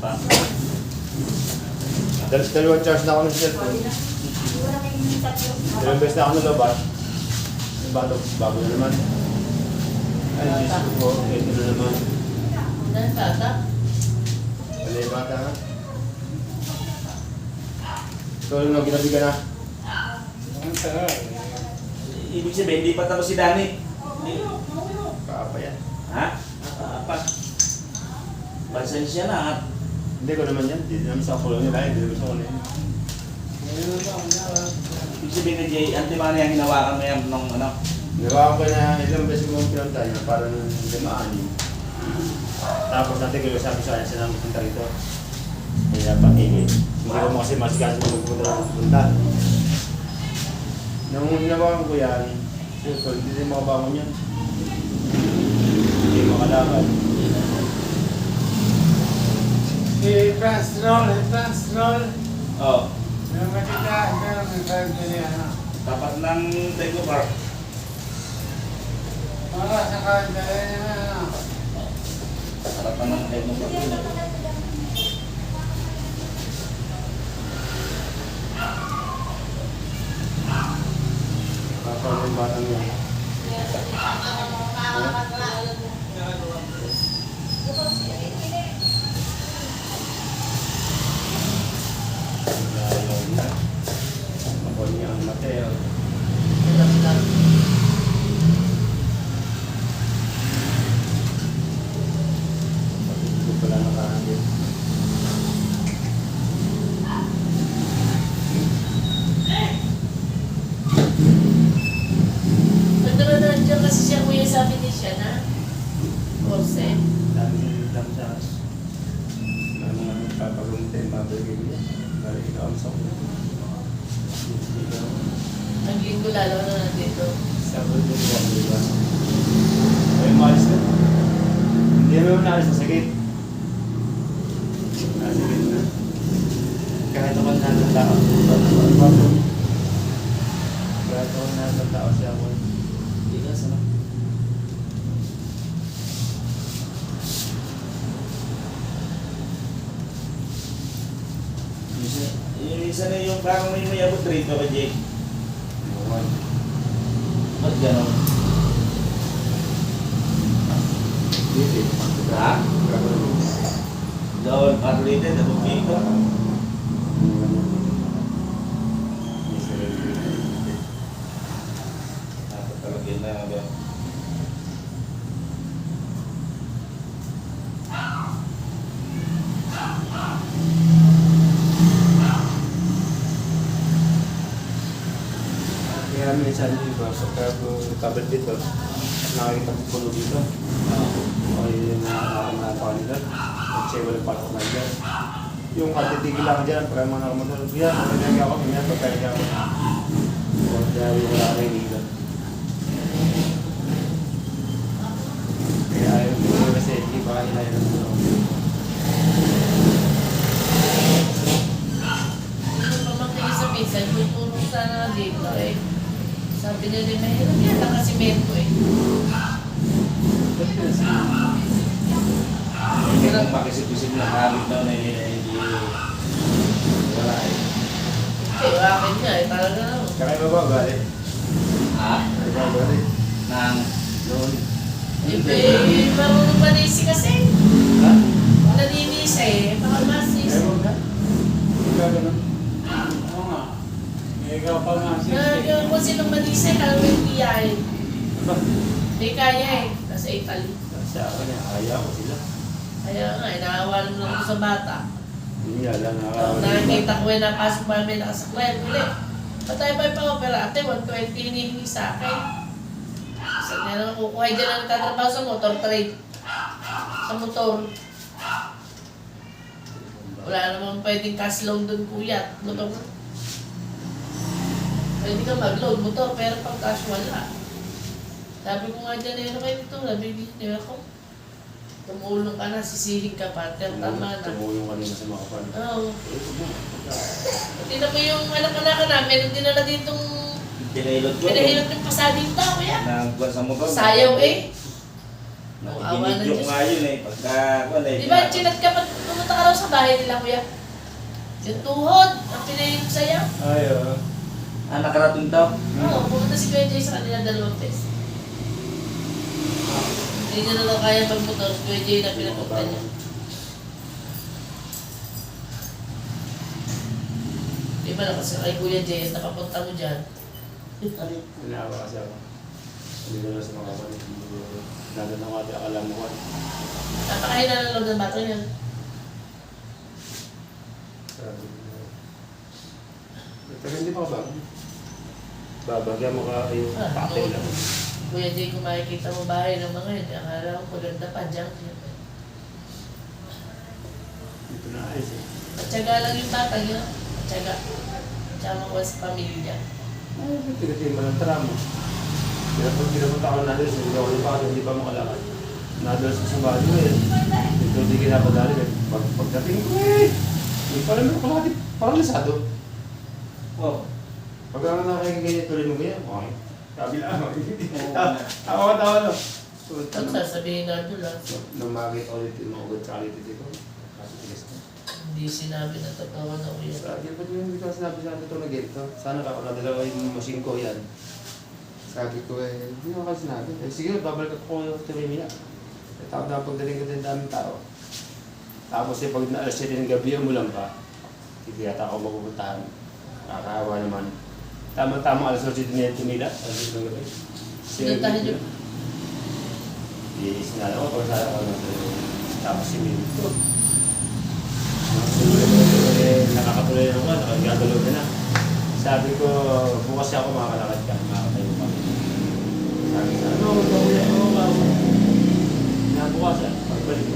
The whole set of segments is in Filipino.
Pa. Dalawang charge na ako ng cellphone. Dalawang beses na ako nalabas. Bago na naman. Ay, Diyos ko po. Ito na naman. Nan tata? Wala yung bata na. Ikaw yung ginabi ka na. Ang sarap. Ibig sabihin, hindi pa tapos si Danny. Kaapa yan. Ha? Apa? Pasensya na at Hindi ko naman yan. Hindi naman sa kulong nila. Hindi naman sa kulong nila. ibig sabihin na Jay, antimano yung hinawakan mo yan nung ano. Nawakan ko na ilang beses ko pinunta niya. Parang limaan. Tapos natin ko sabi sa kanya, sila magpunta rito. Kaya patigil. Hindi ko mo kasi masigasin mo magpunta. Nung hinawakan ko yan, hindi din makabangon yan. Hindi makalakad. I-fast-roll. Oo. Yung matita, meron ng sarili niya. Tapat ng takeover. Para sa kandali niya. Tapat ng takeover. Kapag yung batang yan. Ayaw na. Kapag niya ang Mateo. Hindi ko pala nakahangin. Nagdala dyan kasi siya kuya sabi ni siya na. Korse. Dami damsas. Ang mga nagpapagumite, mabigay niya. Balik ikaw ang sakot. Naglinggo lalo na nandito. Sabot ko po ang diba? Ay, maalis na. Hindi naman naalis na sakit. Sakit na. Kahit ako nasa tao. Kahit ako nasa tao siya ako. Hindi ka sana. Yung isa na yung parang may abot rito ka Jay. Iwan. Ba't gano'n? Dito. Ha? Doon, parlite, abot dito. Dapat talaga yun na ba? Kaya minsan dito, pagka tablet dito, nakakita ko puno dito. O yung nakakamapan nila. At siya walang pasok na dyan. Yung katitigil lang dyan, para mga nakamotor. Kaya, magandang ako, ganyan, pagkaya ako. O dahil wala ka rin dito. Kaya ayaw ko kasi hindi pa kanila yun ang puno. Yung pamangkin sa pinsan, may tulong sana dito eh. Sabi niya din, mahirap yan lang kasi mento eh. Hindi kong makisip-isip na habit daw na hindi wala eh. Eh, akin niya eh, talaga naman. Kaya iba ba galit? Ha? Iba galit? Nang Noon. Eh, marunong manisi kasi. Ha? Naninis eh, baka masis. Ewan ka? Ikaw ganun? Oo nga. Ikaw pa nga Nagawin ko silang manisi, kalawin kiyain. Aba? Hindi kaya eh, nasa Italy. Sa akin, ayaw ko sila. Kaya nga, inaawalan lang ko sa bata. Hindi nga lang nakakawin. Nakakita ko na pasok pa may nakasaklayan ulit. Patay pa yung pa-opera, ate, 120 hinihingi sa akin. Saan niya naman kukuha dyan ang nagtatrabaho sa motor trade. Sa motor. Wala namang pwedeng cash loan doon kuya. Motor. Pwede ka mag-load motor, pero pag cash wala. Sabi ko nga dyan, ano kayo ito? Nabibigyan niyo ako. Tumulong ka na, sisihin ka pa. Tama na. Tumulong ka naman sa mga kapal. Oo. Hindi na po yung anak-anak namin, hindi na na ditong pinailot ko. pinahilot yung pasading tao, kuya. Nagbuwan sa motor. Sayaw eh. Awa ng Nakikinidyo Diyos. nga yun eh. Pagka, wala eh. Di ba, chinat ka pag pumunta ka raw sa bahay nila, kuya? Yung tuhod, ang pinahilip sa'yo. Ay, Ah, nakarating daw? Oo, pumunta si Kuya Jay sa kanila 2 beses. Hindi niya na lang kaya pagmotor, si Kuya Jay na pinapunta niya. Di ba na kasi kay Kuya Jay, napapunta mo dyan. Inawa kasi ako. Hindi na lang sa mga kapatid. Nandun ako ate, akala mo ko. Napakahina ng loob ng bato niya. Sabi ko. Pero hindi pa ka ba? Babagyan mo ka yung patay lang. Kuya Jay, kung makikita mo bahay ng mga yun, akala ko maganda pa dyan. Dito na ayos eh. Patsaga lang yung bata yun. Patsaga. Tsaka ko sa pamilya. Ay, tigatin mo ng tramo. Kaya pag pinapunta ko na doon, hindi pa makalakad. Nadoon sa sumali mo yun. Dito hindi kinapadali. Pagdating ko hindi pa naman ako lahat paralisado. Oo. Pag ako nakikigay tuloy mo ganyan, okay. Sabi lang ako. Tawa no. Ang sasabihin na doon lang. Nung makita ulit yung mga ugat sa kalititi ko, kasi tigas na. Hindi sinabi na totoo na kuya. Sabi, ba't yung hindi ka sinabi sa akin ito na ganito? Sana ka nadala yung machine ko yan. Sabi ko hindi ko kasi sinabi. Sige, babalik ako sa Rimina. Tapos na pagdating ko din daming tao. Tapos pag naalas 7 ng gabi, umulan pa. Hindi yata ako mapupuntahan. Nakakahawa naman. Tama-tama alas 8 din tumila. Alas 8 ng gabi. Sinuntahan niyo. Sinala ko pag sa ako. Tapos si Mil ko. Nakakatuloy na ako, nakagagalaw na. Sabi ko, bukas ako makakalakad ka, makakatayo ka. Sabi sa ano, magpapulay ako ka. Nabukas pagbalik ko.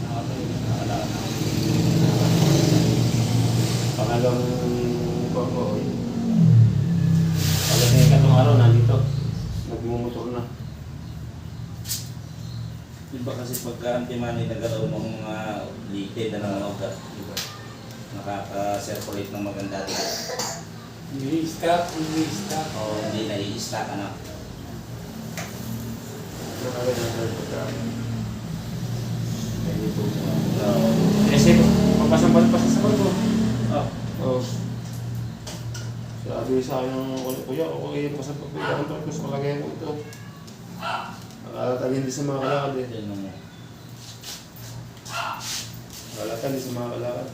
Nakakatayo na, nakakalakad na ako. Pangalawang ko, pagdating ka itong araw, nandito. Nagmumotor na. Diba kasi pagka antimani nagkaroon ng mga litid na nangangagat, diba? Nakaka-circulate ng maganda dito. Stop. O hindi na-i-stack na. Kasi papasambal pa sa sabal ko. Oh. Oo. Sabi sa akin ng kuya, okay, pasambal ko sa kalagayan ko ito. Nakalatan din sa mga kalakad eh. Yan mo. Nakalatan din sa mga kalakad.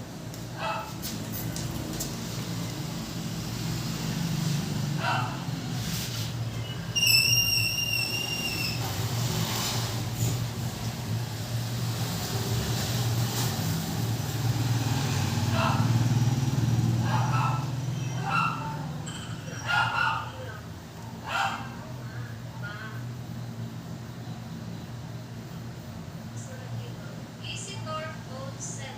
Visitor code 7.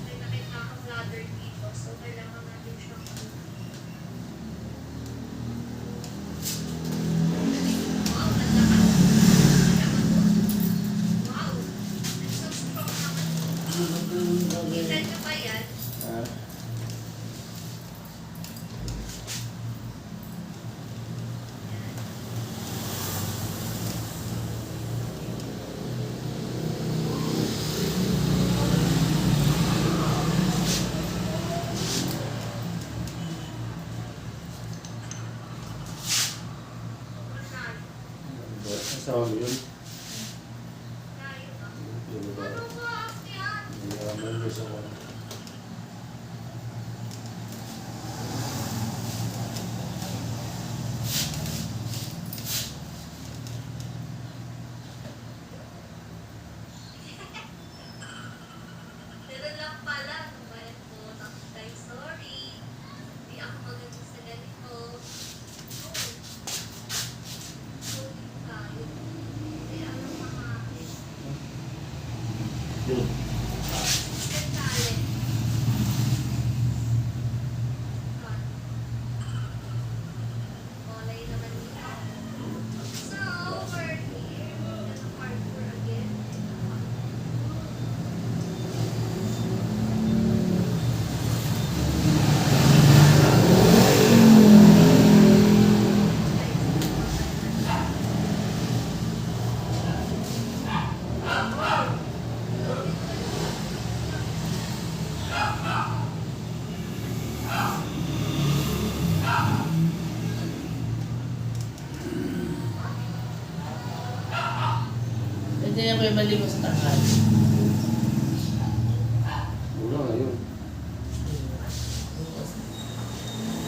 May nakaka-bladder dito, so kailangan natin siyang wow, ganda ka. Wow, that's so strong naman. Kita niyo ba yan? Kasama mo yun? Layo ba? Yun ba? Ano ba? Yan. Hindi naman gusto ko. Meron lang pala, ano ba yan po? Guys, sorry. Hindi ako maganda sa ganito. Sorry tayo. hindi na kayo maligo sa tanghal. Wala na yun.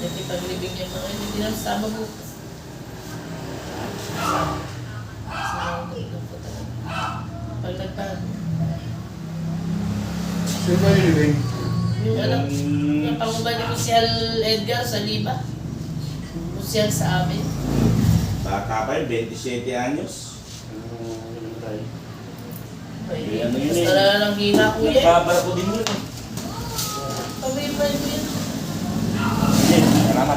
Nakipaglibing yung mga hindi na sama bukas. Sinunod po talaga. Pag nagpaano. Sino ba yung living? Yung anak, yung panguban ni Musial Edgar sa Liba. Musial sa amin. Bata pa yun, 27 anyos. Ano tayo? Ay, Ano yun basta eh? na lang hina kuya. Nagkabara ko din yun. Pabay-bay ko yun.